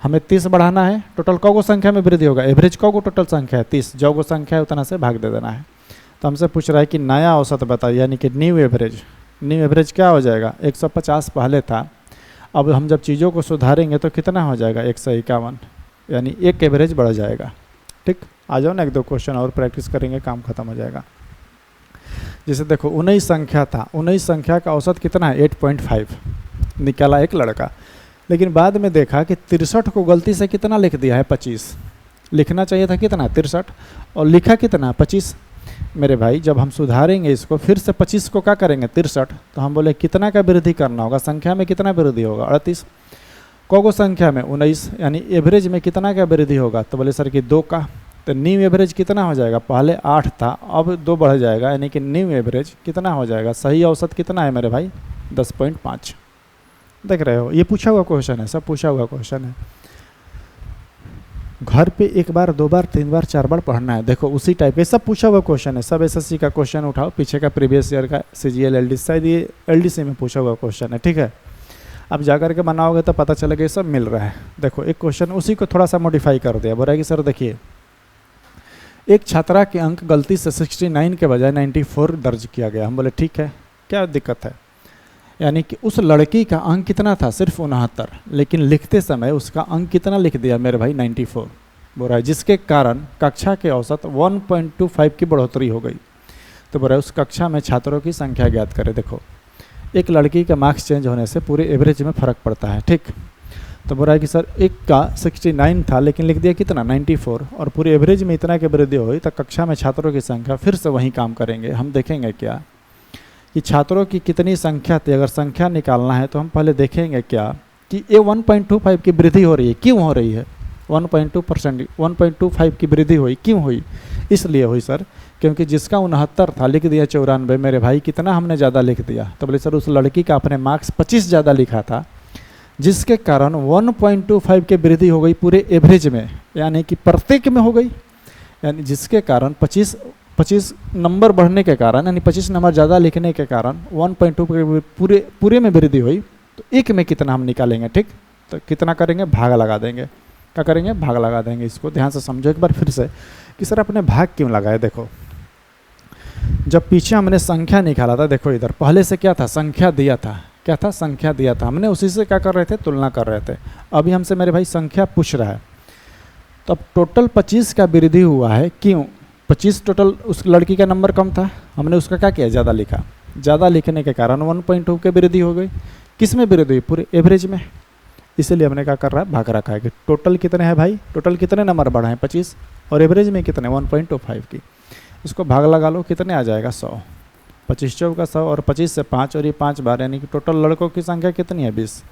हमें 30 बढ़ाना है। टोटल कौगो संख्या में वृद्धि होगा? एवरेज कौगो टोटल संख्या है 30, जो गो संख्या है उतना से भाग दे देना है। तो हमसे पूछ रहा है कि नया औसत बताइए, यानी कि न्यू एवरेज। न्यू एवरेज क्या हो जाएगा? 150 पहले था, अब हम जब चीज़ों को सुधारेंगे तो कितना हो जाएगा? 151, यानी एक एवरेज बढ़ जाएगा। ठीक, आ जाओ ना, 1-2 क्वेश्चन और प्रैक्टिस करेंगे, काम खत्म हो जाएगा। जैसे देखो 19 संख्या था, 19 संख्या का औसत कितना है? 8.5 निकाला एक लड़का। लेकिन बाद में देखा कि 63 को गलती से कितना लिख दिया है? 25। लिखना चाहिए था कितना? 63, और लिखा कितना? 25। मेरे भाई जब हम सुधारेंगे इसको, फिर से 25 को क्या करेंगे? 63। तो हम बोले कितना का वृद्धि करना होगा? संख्या में कितना वृद्धि होगा? 38। कौगो संख्या में? 19, यानी एवरेज में कितना का वृद्धि होगा? तो बोले सर कि 2 का। तो न्यू एवरेज कितना हो जाएगा? पहले 8 था, अब 2 बढ़ जाएगा, यानी कि न्यू एवरेज कितना हो जाएगा? सही औसत कितना है मेरे भाई? 10.5। देख रहे हो, ये पूछा हुआ क्वेश्चन है, सब पूछा हुआ क्वेश्चन है। घर पे 1 बार 2 बार 3 बार 4 बार पढ़ना है। देखो उसी टाइप के सब पूछा हुआ क्वेश्चन है। सब एसएससी का क्वेश्चन उठाओ, पीछे का प्रीवियस ईयर का, सीजीएल एलडीसी, शायद ये एलडीसी में पूछा हुआ क्वेश्चन है। ठीक है, अब जा कर के बनाओगे तो पता चलेगा ये सब मिल रहा है। देखो एक क्वेश्चन उसी को थोड़ा सा मॉडिफाई कर दिया, बोला कि सर देखिए एक छात्रा के अंक गलती से 69 के बजाय 94 दर्ज किया गया। हम बोले ठीक है, क्या दिक्कत है? यानी कि उस लड़की का अंक कितना था? सिर्फ 69, लेकिन लिखते समय उसका अंक कितना लिख दिया मेरे भाई? 94 बोल रहा है, जिसके कारण कक्षा के औसत 1.25 की बढ़ोतरी हो गई। तो बोल रहा है उस कक्षा में छात्रों की संख्या ज्ञात करें। देखो एक लड़की का मार्क्स चेंज होने से पूरे एवरेज में फ़र्क पड़ता है, ठीक। तो बोल रहा है कि सर एक का 69 था लेकिन लिख दिया कितना? 94, और पूरे एवरेज में इतना की वृद्धि हुई, तो कक्षा में छात्रों की संख्या फिर से वही काम करेंगे। हम देखेंगे क्या कि छात्रों की कितनी संख्या थी। अगर संख्या निकालना है तो हम पहले देखेंगे क्या कि ये 1.25 की वृद्धि हो रही है, क्यों हो रही है? 1.2%, 1.25 की वृद्धि हुई, क्यों हुई? इसलिए हुई सर क्योंकि जिसका 69 था लिख दिया 94। मेरे भाई कितना हमने ज़्यादा लिख दिया? तो बोले सर उस लड़की का अपने मार्क्स 25 ज़्यादा लिखा था, जिसके कारण 1.25 की वृद्धि हो गई पूरे एवरेज में, यानी कि प्रत्येक में हो गई। यानी जिसके कारण 25 नंबर बढ़ने के कारण, यानी 25 नंबर ज़्यादा लिखने के कारण 1.2 पूरे में वृद्धि हुई। तो एक में कितना हम निकालेंगे, ठीक। तो कितना करेंगे? भाग लगा देंगे। क्या करेंगे? भाग लगा देंगे। इसको ध्यान से समझो एक बार फिर से कि सर अपने भाग क्यों लगाए। देखो जब पीछे हमने संख्या निकाला था, देखो इधर पहले से क्या था? संख्या दिया था। क्या था? संख्या दिया था। हमने उसी से क्या कर रहे थे? तुलना कर रहे थे। अभी हमसे मेरे भाई संख्या पूछ रहा है, तो अब टोटल 25 का वृद्धि हुआ है, क्यों? 25 टोटल उस लड़की का नंबर कम था, हमने उसका क्या किया? ज़्यादा लिखा। ज़्यादा लिखने के कारण 1.2 की वृद्धि हो गई। किस में वृद्धि हुई? पूरे एवरेज में। इसीलिए हमने क्या कर रहा है? भाग रखा है कि टोटल कितने हैं भाई? टोटल कितने नंबर बढ़ा है? 25, और एवरेज में कितने? 1.25 की। इसको भाग लगा लो, कितने आ जाएगा? 100। 25 चौक का 100, और 25 से 5, और ये 5 बार, यानी कि टोटल लड़कों की संख्या कितनी है? 20।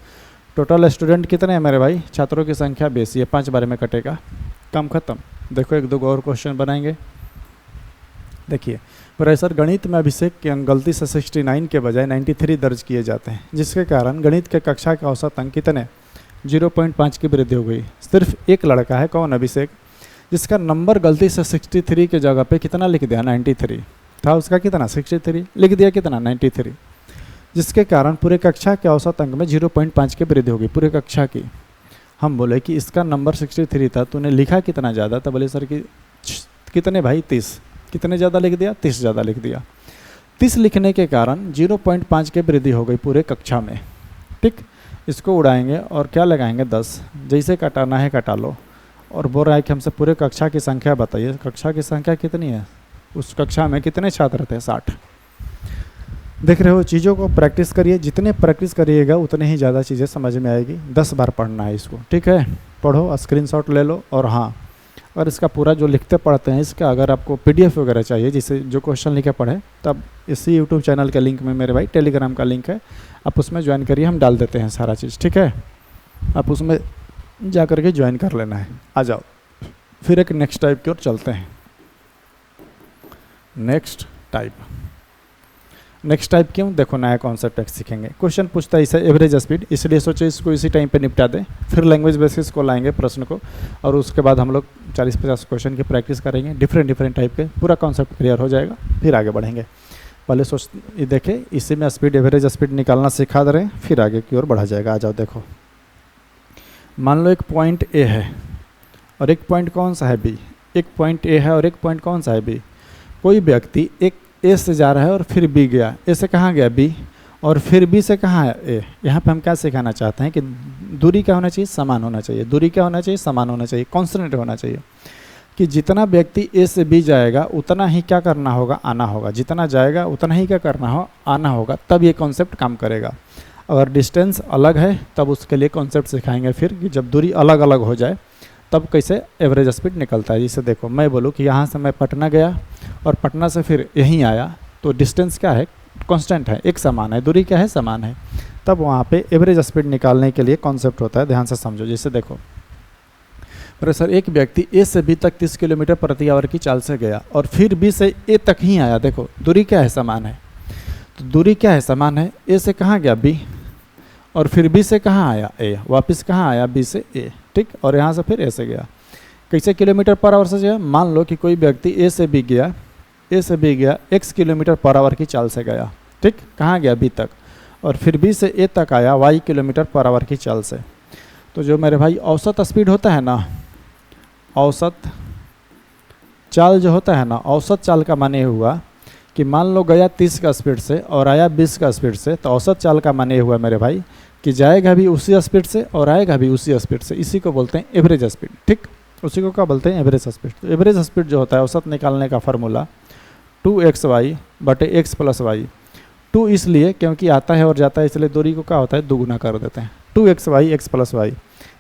टोटल स्टूडेंट कितने हैं मेरे भाई? छात्रों की संख्या 20। ये 5 बार में कटेगा, काम खत्म। देखो एक दो और क्वेश्चन बनाएंगे। देखिए प्रोफेसर गणित में अभिषेक के अंक गलती से 69 के बजाय 93 दर्ज किए जाते हैं, जिसके कारण गणित के कक्षा के औसत अंक कितने? 0.5 की वृद्धि हो गई। सिर्फ एक लड़का है, कौन? अभिषेक, जिसका नंबर गलती से 63 के जगह पे कितना लिख दिया? 93 था उसका, कितना? 63 लिख दिया, कितना? 93, जिसके कारण पूरे कक्षा के औसत अंक में 0.5 की वृद्धि होगी, पूरे कक्षा की। हम बोले कि इसका नंबर 63 था, तूने लिखा कितना ज़्यादा? तो बोले सर कि कितने भाई? 30। कितने ज़्यादा लिख दिया? 30 ज़्यादा लिख दिया। 30 लिखने के कारण 0.5 की वृद्धि हो गई पूरे कक्षा में, ठीक। इसको उड़ाएंगे और क्या लगाएंगे? 10। जैसे कटाना है कटा लो। और बोल रहा है कि हमसे पूरे कक्षा की संख्या बताइए। कक्षा की संख्या कितनी है? उस कक्षा में कितने छात्र थे? 60। देख रहे हो, चीज़ों को प्रैक्टिस करिए। जितने प्रैक्टिस करिएगा उतने ही ज़्यादा चीज़ें समझ में आएगी। 10 बार पढ़ना है इसको, ठीक है। पढ़ो, स्क्रीनशॉट ले लो। और हाँ, अगर इसका पूरा जो लिखते पढ़ते हैं इसका अगर आपको PDF वगैरह चाहिए, जिससे जो क्वेश्चन लिखे पढ़े, तब इसी YouTube चैनल के लिंक में मेरे भाई टेलीग्राम का लिंक है, आप उसमें ज्वाइन करिए। हम डाल देते हैं सारा चीज़, ठीक है। आप उसमें जा कर के ज्वाइन कर लेना है। आ जाओ फिर एक नेक्स्ट टाइप की ओर चलते हैं। नेक्स्ट टाइप क्यों? देखो नया कॉन्सेप्ट एक सीखेंगे। क्वेश्चन पूछता है इसे एवरेज स्पीड, इसलिए सोचे इसको इसी टाइम पे निपटा दें। फिर लैंग्वेज बेसिस को लाएंगे प्रश्न को, और उसके बाद हम लोग 40-50 क्वेश्चन की प्रैक्टिस करेंगे डिफरेंट टाइप के। पूरा कॉन्सेप्ट क्लियर हो जाएगा, फिर आगे बढ़ेंगे। पहले ये देखें, इसी में स्पीड, एवरेज स्पीड निकालना सिखा दे रहे हैं, फिर आगे की ओर बढ़ा जाएगा। आ जाओ देखो, मान लो एक पॉइंट A है और एक पॉइंट कौन सा है? B। एक पॉइंट A है और एक पॉइंट कौन सा है? B। कोई व्यक्ति एक A से जा रहा है और फिर B गया। A से कहाँ गया? B। और फिर B से कहाँ है? A। यहाँ पे हम क्या सिखाना चाहते हैं कि दूरी क्या होना चाहिए? समान होना चाहिए। दूरी क्या होना चाहिए? समान होना चाहिए, कांस्टेंट होना चाहिए। कि जितना व्यक्ति A से B जाएगा उतना ही क्या करना होगा? आना होगा। जितना जाएगा उतना ही क्या करना हो? आना होगा। तब ये कॉन्सेप्ट काम करेगा। अगर डिस्टेंस अलग है तब उसके लिए कॉन्सेप्ट सिखाएंगे फिर, कि जब दूरी अलग अलग हो जाए तब कैसे एवरेज स्पीड निकलता है। जैसे देखो, मैं बोलूँ कि यहाँ से मैं पटना गया और पटना से फिर यहीं आया, तो डिस्टेंस क्या है? कांस्टेंट है, एक समान है। दूरी क्या है? समान है। तब वहाँ पे एवरेज स्पीड निकालने के लिए कॉन्सेप्ट होता है, ध्यान से समझो। जैसे देखो सर, एक व्यक्ति A से B तक 30 किलोमीटर प्रति आवर की चाल से गया और फिर B से A तक ही आया। देखो दूरी क्या है? समान है। तो दूरी क्या है? समान है। A से कहाँ गया? B। और फिर B से कहाँ आया? A। वापस कहाँ आया? B से A, ठीक। और यहाँ से फिर A से गया। कैसे किलोमीटर पर आवर से गया? मान लो कि कोई व्यक्ति A से B गया, X किलोमीटर पर आवर की चाल से गया, ठीक। कहाँ गया? B तक। और फिर बी से ए तक आया y किलोमीटर पर आवर की चाल से। तो जो मेरे भाई औसत स्पीड होता है ना, औसत चाल जो होता है ना, औसत चाल का माने हुआ कि मान लो गया 30 का स्पीड से और आया 20 का स्पीड से, तो औसत चाल का माने हुआ मेरे भाई कि जाएगा भी उसी स्पीड से और आएगा भी उसी स्पीड से। इसी को बोलते हैं एवरेज स्पीड। ठीक, उसी को क्या बोलते हैं? Average speed. तो एवरेज स्पीड जो होता है औसत निकालने का फार्मूला 2xy बटे x प्लस वाई। 2 इसलिए क्योंकि आता है और जाता है, इसलिए दूरी को क्या होता है? दोगुना कर देते हैं। 2xy x plus Y,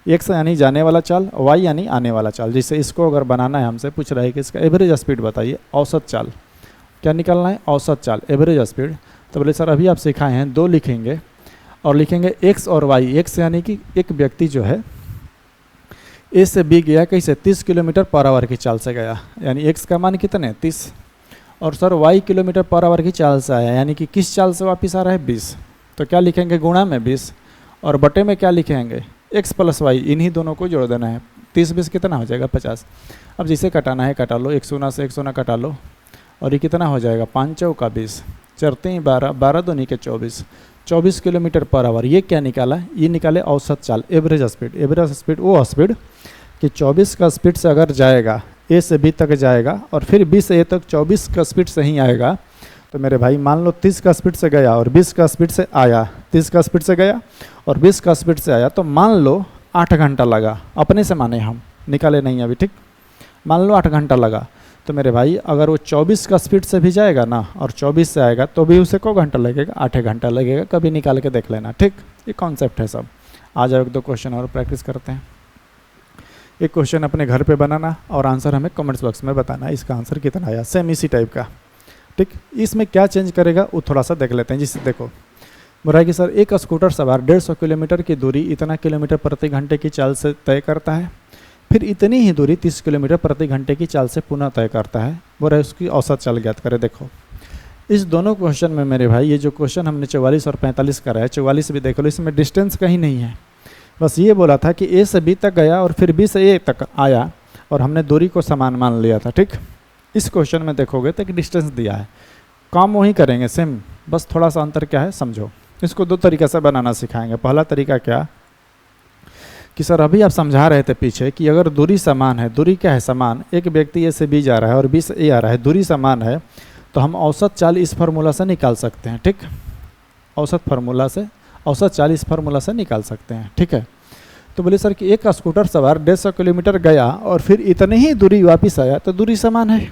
x यानी जाने वाला चाल, y यानी आने वाला चाल। जिससे इसको अगर बनाना है, हमसे पूछ रहा है कि इसका एवरेज स्पीड बताइए, औसत चाल क्या निकालना है? औसत चाल, एवरेज स्पीड। तो बोले सर अभी आप सिखाए हैं 2 लिखेंगे और लिखेंगे x और y। x यानी कि एक व्यक्ति जो है ए से बी गया कैसे? 30 किलोमीटर पर आवर की चाल से गया, यानी x का मान कितने? 30। और sir y kilometre per hour की चाल से आया, यानी कि किस चाल से वापस आ रहा है? 20। तो क्या लिखेंगे? गुणा में 20 और बटे में क्या लिखेंगे? x plus y. इन्हीं दोनों को जोड़ देना है। 30 20 कितना हो जाएगा? 50। अब जिसे कटाना है कटा लो, 100 से 100 कटा लो और ये कितना हो जाएगा? 5 चौका 20, चरते ही 12, 12 दूनी के 24, 24 किलोमीटर पर आवर। ये क्या निकाला? ये निकाले औसत चाल, एवरेज स्पीड। एवरेज स्पीड वो स्पीड कि 24 का स्पीड से अगर जाएगा, ए से बी तक जाएगा और फिर बी से ए तक 24 का स्पीड से ही आएगा। तो मेरे भाई मान लो 30 का स्पीड से गया और 20 का स्पीड से आया, 30 का स्पीड से गया और 20 का स्पीड से आया, तो मान लो 8 घंटा लगा। अपने से माने, हम निकाले नहीं अभी। ठीक, मान लो 8 घंटा लगा। तो मेरे भाई अगर वो 24 का स्पीड से भी जाएगा ना और 24 से आएगा, तो भी उसे को घंटा लगेगा? 8 घंटा लगेगा। कभी निकाल के देख लेना। ठीक, ये कॉन्सेप्ट है सब। आ जाओ 1-2 क्वेश्चन और प्रैक्टिस करते हैं। एक क्वेश्चन अपने घर पे बनाना और आंसर हमें कमेंट्स बॉक्स में बताना, इसका आंसर कितना आया। सेम इसी टाइप का। ठीक, इसमें क्या चेंज करेगा वो थोड़ा सा देख लेते हैं। जिससे देखो बोल रहा है कि सर एक स्कूटर सवार 150 किलोमीटर की दूरी इतना किलोमीटर प्रति घंटे की चाल से तय करता है, फिर इतनी ही दूरी 30 किलोमीटर प्रति घंटे की चाल से पुनः तय करता है। बोल रहा है उसकी औसत चाल ज्ञात करें। देखो इस दोनों क्वेश्चन में मेरे भाई, ये जो क्वेश्चन हमने 44 और 45 करा है, 44 भी देख लो, इसमें डिस्टेंस कहीं नहीं है। बस ये बोला था कि ए से बी तक गया और फिर बी से ए तक आया और हमने दूरी को समान मान लिया था। ठीक, इस क्वेश्चन में देखोगे तो एक डिस्टेंस दिया है, काम वही करेंगे सेम, बस थोड़ा सा अंतर क्या है समझो। इसको 2 तरीक़े से बनाना सिखाएंगे। पहला तरीका क्या कि सर अभी आप समझा रहे थे पीछे कि अगर दूरी समान है, दूरी क्या है? समान। एक व्यक्ति ए से बी जा रहा है और बी से ए आ रहा है, दूरी समान है, तो हम औसत चाल इस फार्मूला से निकाल सकते हैं। ठीक, औसत फार्मूला से, औसत चाल इस फार्मूला से निकाल सकते हैं। ठीक है, तो बोले सर कि एक स्कूटर सवार 150 किलोमीटर गया और फिर इतनी ही दूरी वापस आया, तो दूरी समान है।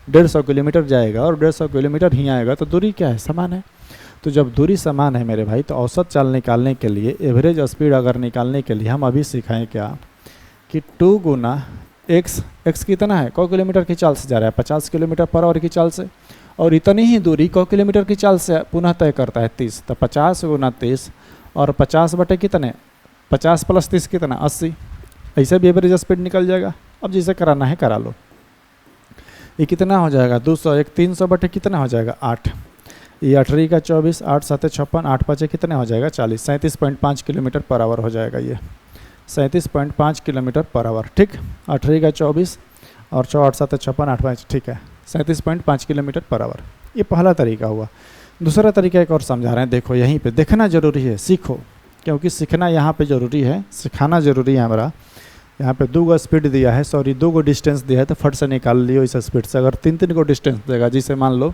150 किलोमीटर जाएगा और 150 किलोमीटर ही आएगा, तो दूरी क्या है? समान है। तो जब दूरी समान है मेरे भाई, तो औसत चाल निकालने के लिए, एवरेज स्पीड अगर निकालने के लिए हम अभी सिखाएं क्या कि 2 गुना x कितना है? क किलोमीटर की चाल से जा रहा है? 50 किलोमीटर पर आवर की चाल से, और इतनी ही दूरी क किलोमीटर की चाल से पुनः तय करता है 30। तो 50 गुना 30 और 50 बटे कितने? 50 प्लस 30 कितना? 80। ऐसे भी एवरेज स्पीड निकल जाएगा। अब जिसे कराना है करा लो। ये कितना हो जाएगा? 200, एक 300 बटे कितना हो जाएगा? 8। ये 8 का 24, 8 7 56, 8 5 कितने हो जाएगा? 40। 37.5 किलोमीटर पर आवर हो जाएगा। ये 37.5 किलोमीटर पर आवर। ठीक, 8 का 24 और 8 7 56, 8 5, ठीक है, 37.5 किलोमीटर पर आवर। ये पहला तरीका हुआ। दूसरा तरीका एक और समझा रहे हैं। देखो यहीं पे देखना जरूरी है, सीखो, क्योंकि सीखना यहाँ पे ज़रूरी है, सिखाना ज़रूरी है हमारा। यहाँ पे 2 स्पीड दिया है, 2 डिस्टेंस दिया है, तो फट से निकाल लियो इस स्पीड से। अगर 3 को डिस्टेंस देगा, जिसे मान लो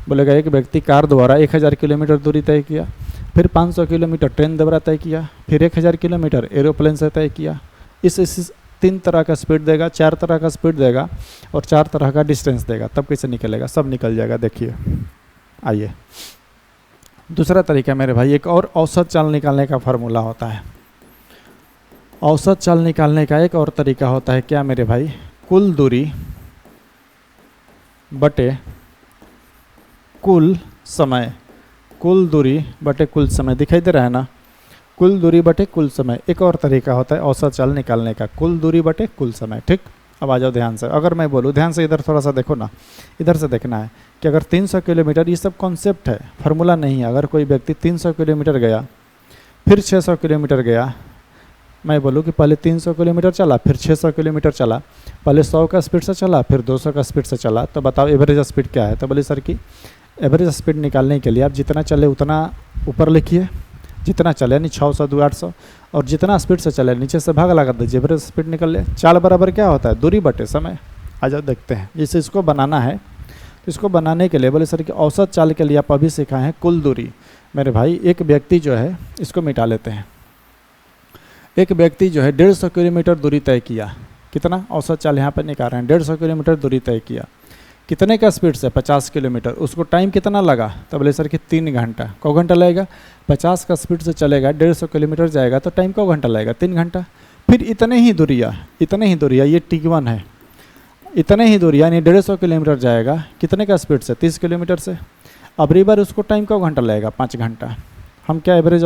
बोलेगा एक व्यक्ति कार द्वारा 1000 किलोमीटर दूरी तय किया, फिर 500 किलोमीटर ट्रेन द्वारा तय किया, फिर 1000 किलोमीटर एरोप्लेन से तय किया। इस 3 तरह का स्पीड देगा, 4 तरह का स्पीड देगा और 4 तरह का डिस्टेंस देगा, तब कैसे निकलेगा? सब निकल जाएगा। देखिए आइए दूसरा तरीका मेरे भाई, एक और औसत चाल निकालने का फार्मूला होता है। औसत चाल निकालने का एक और तरीका होता है क्या मेरे भाई? कुल दूरी बटे कुल समय। कुल दूरी बटे कुल समय, दिखाई दे रहा है ना? कुल दूरी बटे कुल समय एक और तरीका होता है औसत चाल निकालने का, कुल दूरी बटे कुल समय। ठीक, अब आ जाओ ध्यान से। अगर मैं बोलूँ ध्यान से, इधर थोड़ा सा देखो ना, इधर से देखना है कि अगर 300 किलोमीटर, ये सब कॉन्सेप्ट है, फार्मूला नहीं है। अगर कोई व्यक्ति 300 किलोमीटर गया, फिर 600 किलोमीटर गया, मैं बोलूँ कि पहले 300 किलोमीटर चला, फिर 600 किलोमीटर चला, पहले 100 का स्पीड से चला, फिर 200 का स्पीड से चला, तो बताओ एवरेज स्पीड क्या है? तो बोले सर कि एवरेज स्पीड निकालने के लिए आप जितना चले उतना ऊपर लिखिए जितना चले, यानी 600 2 800, और जितना स्पीड से चले नीचे से भाग लगा दीजिए, एवरेज स्पीड निकल ले। चाल बराबर क्या होता है, दूरी बटे समय। आ जाओ देखते हैं। जैसे इसको बनाना है तो इसको बनाने के लिए बोले सर कि औसत चाल के लिए आप अभी सिखाए हैं कुल दूरी। मेरे भाई एक व्यक्ति जो है, इसको मिटा लेते हैं, एक व्यक्ति जो है 150 किलोमीटर दूरी तय किया। कितना औसत चाल यहाँ पर निकाल रहे हैं, 150 किलोमीटर दूरी तय किया। कितने का स्पीड से, 50 किलोमीटर। उसको टाइम कितना लगा, तो बोले सर कि 3 घंटा। कौ घंटा लगेगा, 50 का स्पीड से चलेगा, 150 किलोमीटर जाएगा तो टाइम कौ घंटा लगेगा, 3 घंटा। फिर इतने ही दूरिया ये T1 है, इतने ही दूरी यानी 150 किलोमीटर जाएगा, कितने का स्पीड से, 30 किलोमीटर से। अब बार उसको टाइम कौ घंटा लगेगा, 5 घंटा। हम क्या एवरेज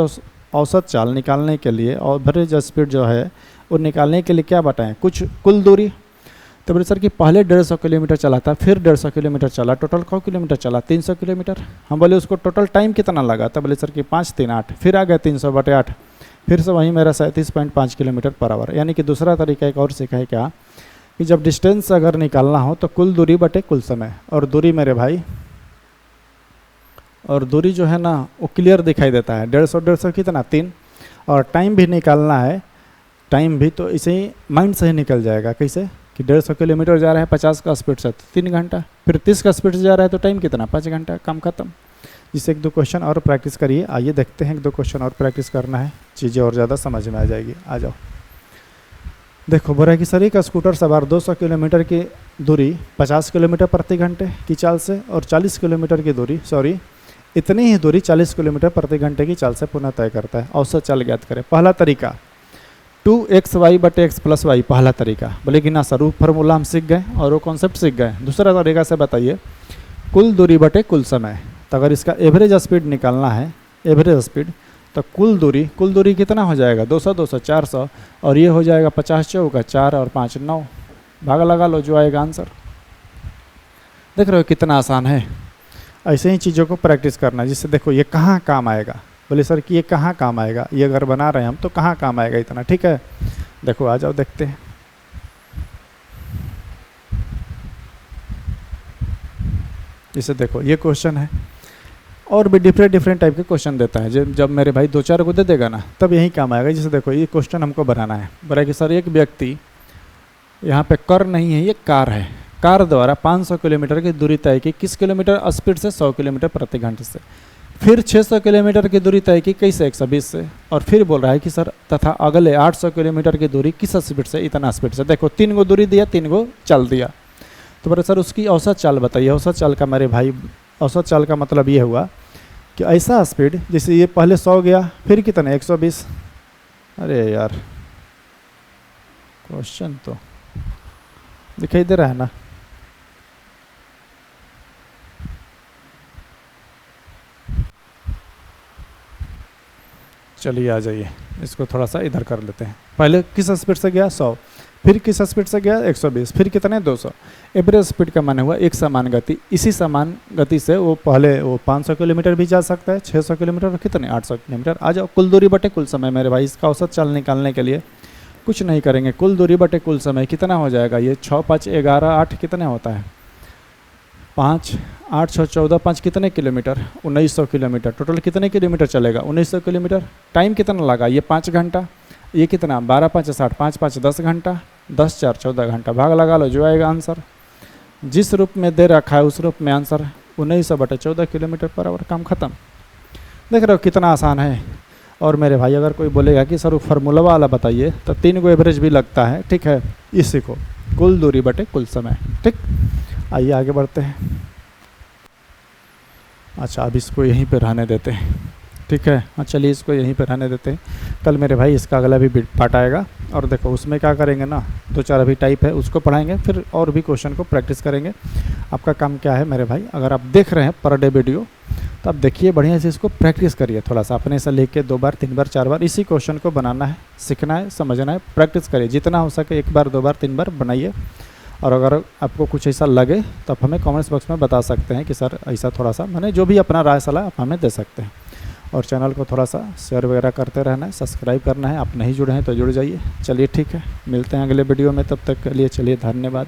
औसत चाल निकालने के लिए, और एवरेज स्पीड जो है वो निकालने के लिए क्या बताएं, कुछ कुल दूरी। तो बोले सर कि पहले 150 किलोमीटर चला था, फिर 150 किलोमीटर चला, टोटल कौ किलोमीटर चला, 300 किलोमीटर। हम बोले उसको टोटल टाइम कितना लगा, तो बोले सर कि 5 3 8, फिर आ गया 300/8, फिर से वहीं मेरा 37.5 किलोमीटर पर आवर। यानी कि दूसरा तरीका एक और सीखा है क्या, कि जब डिस्टेंस अगर निकालना हो तो कुल दूरी बटे कुल समय। और दूरी मेरे भाई, और दूरी जो है ना वो क्लियर दिखाई देता है, 150 कितना 3। और टाइम भी निकालना है, टाइम भी तो इसे ही माइंड से ही निकल जाएगा। कैसे कि 150 किलोमीटर जा रहा है 50 का स्पीड से, 3 घंटा। फिर 30 का स्पीड से जा रहा है तो टाइम कितना, 5 घंटा, काम खत्म। जिससे 1-2 क्वेश्चन और प्रैक्टिस करिए। आइए देखते हैं, 1-2 क्वेश्चन और प्रैक्टिस करना है, चीज़ें और ज़्यादा समझ में आ जाएगी। आ जाओ देखो, बोला कि सर एक स्कूटर सवार 200 किलोमीटर की दूरी 50 किलोमीटर प्रति घंटे की चाल से, और 40 किलोमीटर की दूरी, इतनी ही दूरी 40 किलोमीटर प्रति घंटे की चाल से पुनः तय करता है। औसत चाल ज्ञात करें। पहला तरीका 2xy/x + y, पहला तरीका। बोले कि ना सर वो फार्मूला हम सीख गए और वो कॉन्सेप्ट सीख गए। दूसरा तरीका से बताइए, कुल दूरी बटे कुल समय। तो अगर इसका एवरेज स्पीड निकालना है, एवरेज स्पीड, तो कुल दूरी कितना हो जाएगा, 200 200 400, और ये हो जाएगा 50 चौका 4 और 5 9, भागा लगा लो जो आएगा आंसर। देख रहे हो कितना आसान है। ऐसे ही चीज़ों को प्रैक्टिस करना है, जिससे देखो ये कहाँ काम आएगा। बोले सर कि ये कहाँ काम आएगा, ये अगर बना रहे हैं हम तो कहाँ काम आएगा इतना। ठीक है, देखो आ जाओ देखते हैं। जैसे देखो ये क्वेश्चन है, और भी डिफरेंट टाइप के क्वेश्चन देता है। जब मेरे भाई 2-4 को दे देगा ना, तब यही काम आएगा। जैसे देखो ये क्वेश्चन हमको बनाना है, बोला कि सर एक व्यक्ति, यहाँ पे कर नहीं है, ये कार है, कार द्वारा 500 किलोमीटर की दूरी तय की, किस किलोमीटर स्पीड से, 100 किलोमीटर प्रति घंटे से। फिर 600 किलोमीटर की दूरी तय की कैसे, 120 से। और फिर बोल रहा है कि सर तथा अगले 800 किलोमीटर की दूरी किस स्पीड से, इतना स्पीड से। देखो 3 गो दूरी दिया, 3 गो चल दिया। तो बोले सर उसकी औसत चाल बताइए। औसत चाल का मेरे भाई, औसत चाल का मतलब ये हुआ कि ऐसा स्पीड, जैसे ये पहले 100 गया, फिर कितना 120। अरे यार क्वेश्चन तो दिखाई दे रहा है ना। चलिए आ जाइए, इसको थोड़ा सा इधर कर लेते हैं। पहले किस स्पीड से गया, 100, फिर किस स्पीड से गया, 120, फिर कितने 200। एवरेज स्पीड का माने हुआ एक समान गति। इसी समान गति से वो पहले वो 500 किलोमीटर भी जा सकता है, 600 किलोमीटर, और कितने 800 किलोमीटर। आ जाओ, कुल दूरी बटे कुल समय। मेरे भाई इसका औसत चाल निकालने के लिए कुछ नहीं करेंगे, कुल दूरी बटे कुल समय कितना हो जाएगा। ये 6 5 11 8 कितने होता है, 5 8 6 14 5 कितने किलोमीटर, 1900 किलोमीटर। टोटल कितने किलोमीटर चलेगा, 1900 किलोमीटर। टाइम कितना लगा, ये 5 घंटा। ये कितना, 12 5 60, 5 5 10 घंटा, 10 4 14 घंटा। भाग लगा लो जो आएगा आंसर। जिस रूप में दे रखा है उस रूप में आंसर 1900/14 किलोमीटर पर आवर। काम खत्म। देख रहे हो कितना आसान है। और मेरे भाई अगर कोई बोलेगा कि सर वो फार्मूला वाला बताइए, तो 3 गो एवरेज भी लगता है। ठीक है, इसी को कुल दूरी बटे कुल समय। ठीक, आइए आगे बढ़ते हैं। अच्छा अब इसको यहीं पे रहने देते हैं। ठीक है, हाँ चलिए इसको यहीं पे रहने देते हैं। कल मेरे भाई इसका अगला भी पार्ट आएगा, और देखो उसमें क्या करेंगे ना, 2-4 अभी टाइप है उसको पढ़ाएंगे, फिर और भी क्वेश्चन को प्रैक्टिस करेंगे। आपका काम क्या है मेरे भाई, अगर आप देख रहे हैं पर डे वीडियो, तो आप देखिए बढ़िया से, इसको प्रैक्टिस करिए थोड़ा सा, अपने से लेके 2 बार 3 बार 4 बार इसी क्वेश्चन को बनाना है, सीखना है, समझना है, प्रैक्टिस करिए जितना हो सके। 1 बार 2 बार 3 बार बनाइए। और अगर आपको कुछ ऐसा लगे तो आप हमें कमेंट्स बॉक्स में बता सकते हैं कि सर ऐसा थोड़ा सा, मैंने जो भी अपना राय सलाह आप हमें दे सकते हैं। और चैनल को थोड़ा सा शेयर वगैरह करते रहना है, सब्सक्राइब करना है। आप नहीं जुड़े हैं तो जुड़ जाइए। चलिए ठीक है, मिलते हैं अगले वीडियो में, तब तक के लिए चलिए धन्यवाद।